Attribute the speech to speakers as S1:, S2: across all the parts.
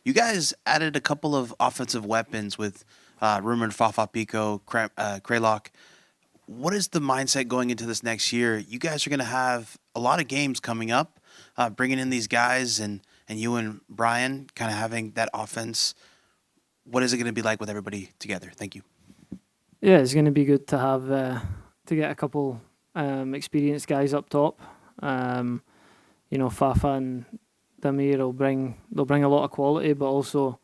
S1: You guys added a couple of offensive weapons with rumored Fafa Pico, Kralok. What is the mindset going into this next year? You guys are going to have a lot of games coming up, bringing in these guys and you and Brian kind of having that offense. What is it going to be like with everybody together? Thank you.
S2: Yeah, it's going to be good to have to get a couple experienced guys up top. Fafa and Damir will bring a lot of quality, but also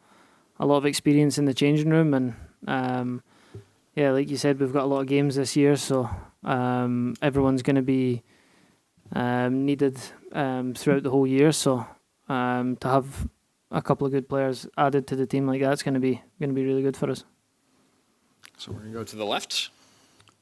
S2: a lot of experience in the changing room. And like you said, we've got a lot of games this year, so everyone's going to be needed throughout the whole year. So to have a couple of good players added to the team like that's going to be really good for us.
S3: So we're going to go to the left.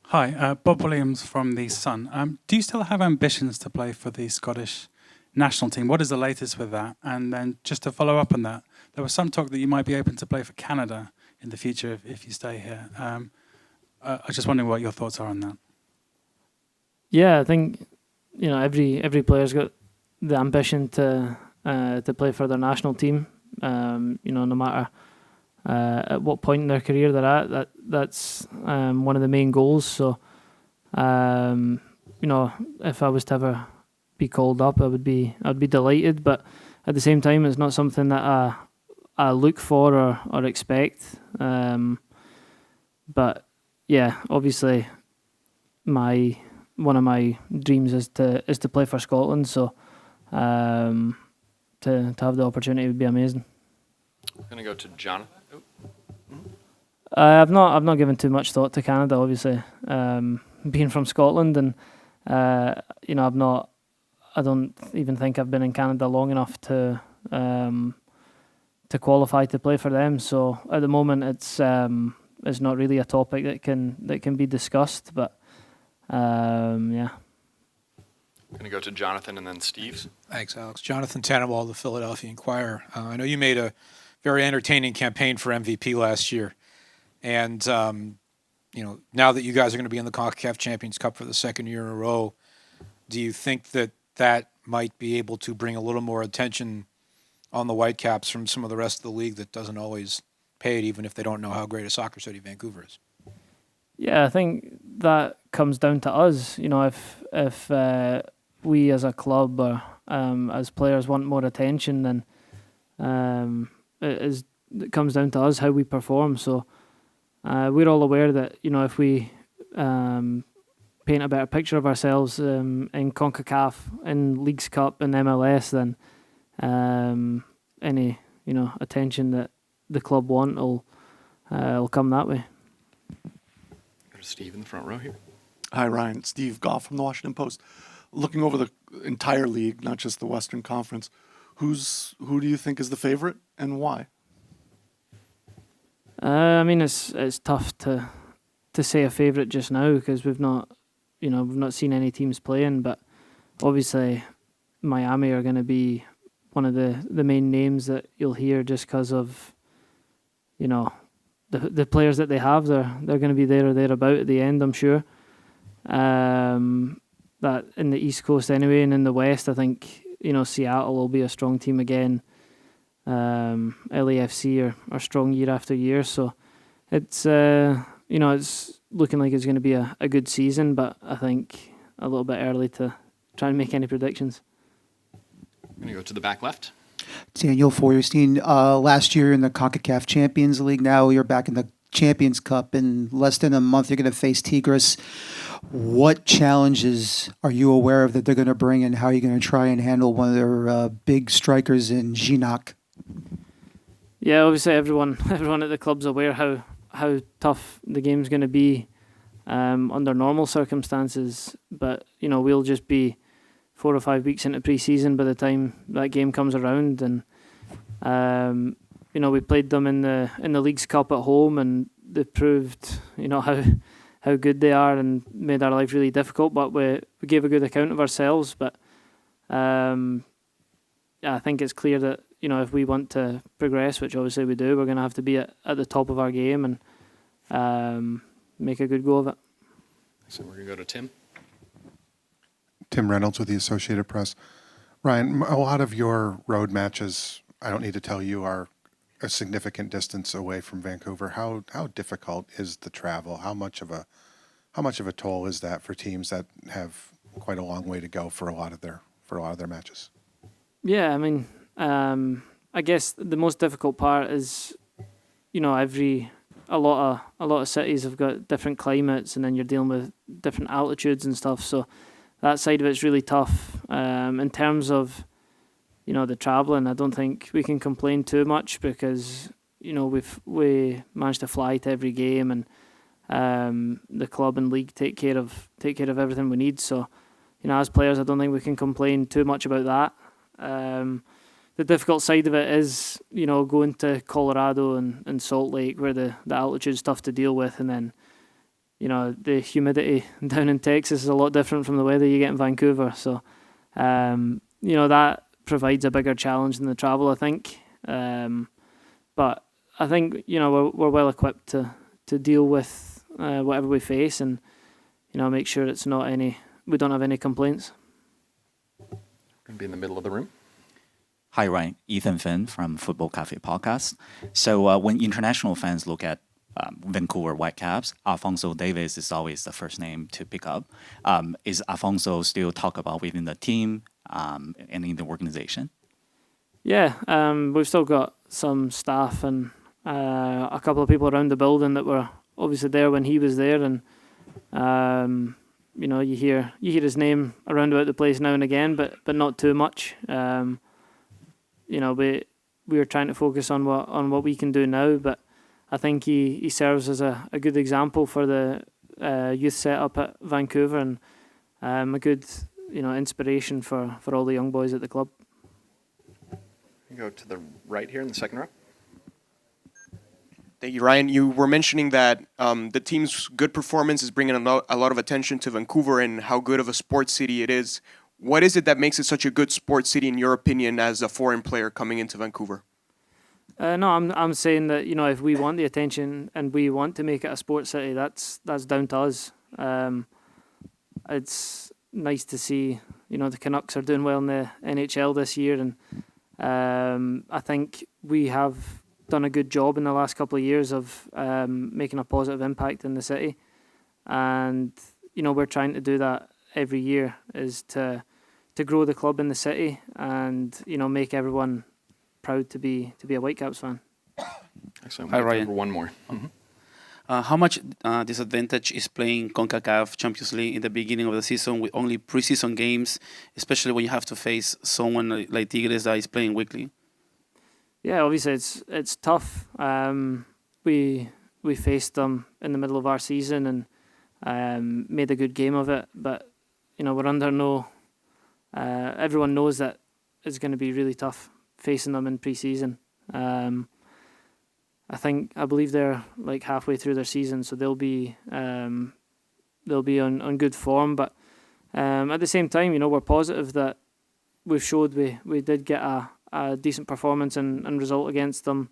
S4: Hi, Bob Williams from The Sun. Do you still have ambitions to play for the Scottish national team? What is the latest with that? And then just to follow up on that, there was some talk that you might be open to play for Canada in the future if you stay here. I was just wondering what your thoughts are on that.
S2: Yeah, I think every player's got the ambition to play for their national team. No matter at what point in their career they're at, that's one of the main goals. So, if I was to ever be called up, I'd be delighted. But at the same time, it's not something that I look for or expect. But yeah, obviously, one of my dreams is to play for Scotland. So, to have the opportunity would be amazing.
S3: I'm going to go to Jonathan.
S2: I've not given too much thought to Canada, obviously, being from Scotland, and I don't even think I've been in Canada long enough to qualify to play for them. So at the moment, it's not really a topic that can be discussed. But yeah.
S3: I'm going to go to Jonathan and then Steve.
S5: Thanks, Alex. Jonathan Tannenwald, the Philadelphia Inquirer. I know you made a very entertaining campaign for MVP last year. And, now that you guys are going to be in the CONCACAF Champions Cup for the second year in a row, do you think that might be able to bring a little more attention on the Whitecaps from some of the rest of the league that doesn't always pay it, even if they don't know how great a soccer city Vancouver is?
S2: Yeah, I think that comes down to us. If we as a club or as players want more attention, then it comes down to us how we perform. So we're all aware that if we paint a better picture of ourselves in CONCACAF, in Leagues Cup, and MLS, then any attention that the club want will come that way.
S3: There's Steve in the front row here.
S6: Hi, Ryan. Steve Goff from the Washington Post. Looking over the entire league, not just the Western Conference, who do you think is the favorite and why?
S2: It's tough to say a favourite just now because we've not seen any teams playing, but obviously Miami are going to be one of the main names that you'll hear just because of the players that they have. They're going to be there or thereabout at the end, I'm sure. That in the East Coast anyway, and in the West, I think Seattle will be a strong team again. LAFC are strong year after year, so it's it's looking like it's going to be a good season, but I think a little bit early to try and make any predictions.
S3: I'm going to go to the back left.
S7: Daniel Feuerstein, last year in the CONCACAF Champions League, now you're back in the Champions Cup. In less than a month, you're going to face Tigres. What challenges are you aware of that they're going to bring, and how are you going to try and handle one of their big strikers in Gignac?
S2: Yeah, obviously everyone at the club's aware how tough the game's going to be under normal circumstances. But we'll just be 4 or 5 weeks into pre-season by the time that game comes around, and we played them in the Leagues Cup at home, and they proved how good they are and made our life really difficult. But we gave a good account of ourselves. But I think it's clear that if we want to progress, which obviously we do, we're going to have to be at the top of our game and make a good go of it.
S3: So we're going to go to Tim.
S8: Tim Reynolds with the Associated Press. Ryan, a lot of your road matches, I don't need to tell you, are a significant distance away from Vancouver. How difficult is the travel? How much of a toll is that for teams that have quite a long way to go for a lot of their matches?
S2: Yeah, I mean, I guess the most difficult part is, you know, a lot of cities have got different climates, and then you're dealing with different altitudes and stuff. So that side of it's really tough. In terms of, you know, the traveling, I don't think we can complain too much because, you know, we managed to fly to every game, and the club and league take care of everything we need. So, you know, as players, I don't think we can complain too much about that. The difficult side of it is, you know, going to Colorado and Salt Lake, where the altitude's tough to deal with, and then, you know, the humidity down in Texas is a lot different from the weather you get in Vancouver. So, you know, that provides a bigger challenge than the travel, I think. But I think, you know, we're well equipped to deal with whatever we face, and, you know, make sure we don't have any complaints.
S3: Going to be in the middle of the room.
S9: Hi, Ryan. Ethan Finn from Football Cafe Podcast. So when international fans look at Vancouver Whitecaps, Alphonso Davies is always the first name to pick up. Is Alphonso still talked about within the team and in the organization? Yeah,
S2: we've still got some staff and a couple of people around the building that were obviously there when he was there, and you know, you hear his name around about the place now and again, but not too much. You know, we are trying to focus on what we can do now, but I think he serves as a good example for the youth setup at Vancouver, and a good, you know, inspiration for all the young boys at the club.
S3: You go to the right here in the second row.
S10: Thank you, Ryan. You were mentioning that the team's good performance is bringing a lot of attention to Vancouver and how good of a sports city it is. What is it that makes it such a good sports city, in your opinion, as a foreign player coming into Vancouver?
S2: No, I'm saying that, you know, if we want the attention and we want to make it a sports city, that's down to us. It's nice to see, you know, the Canucks are doing well in the NHL this year, and I think we have done a good job in the last couple of years of making a positive impact in the city, and, you know, we're trying to do that every year, is to grow the club in the city and, you know, make everyone proud to be a Whitecaps fan.
S3: Excellent.
S11: Hi, Ryan.
S3: One more.
S11: How much disadvantage is playing CONCACAF Champions League in the beginning of the season with only preseason games, especially when you have to face someone like Tigres that is playing weekly?
S2: Yeah, obviously it's tough. We faced them in the middle of our season and made a good game of it, but, you know, we're under no. Everyone knows that it's going to be really tough facing them in pre-season. I believe they're like halfway through their season, so they'll be on good form. But at the same time, you know, we're positive that we've showed we did get a decent performance and result against them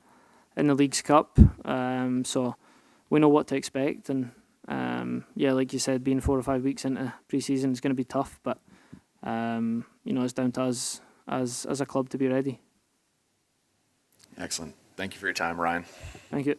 S2: in the League's Cup. So we know what to expect, and yeah, like you said, being 4 or 5 weeks into pre-season is going to be tough. But you know, it's down to us as a club to be ready.
S3: Excellent. Thank you for your time, Ryan.
S2: Thank you.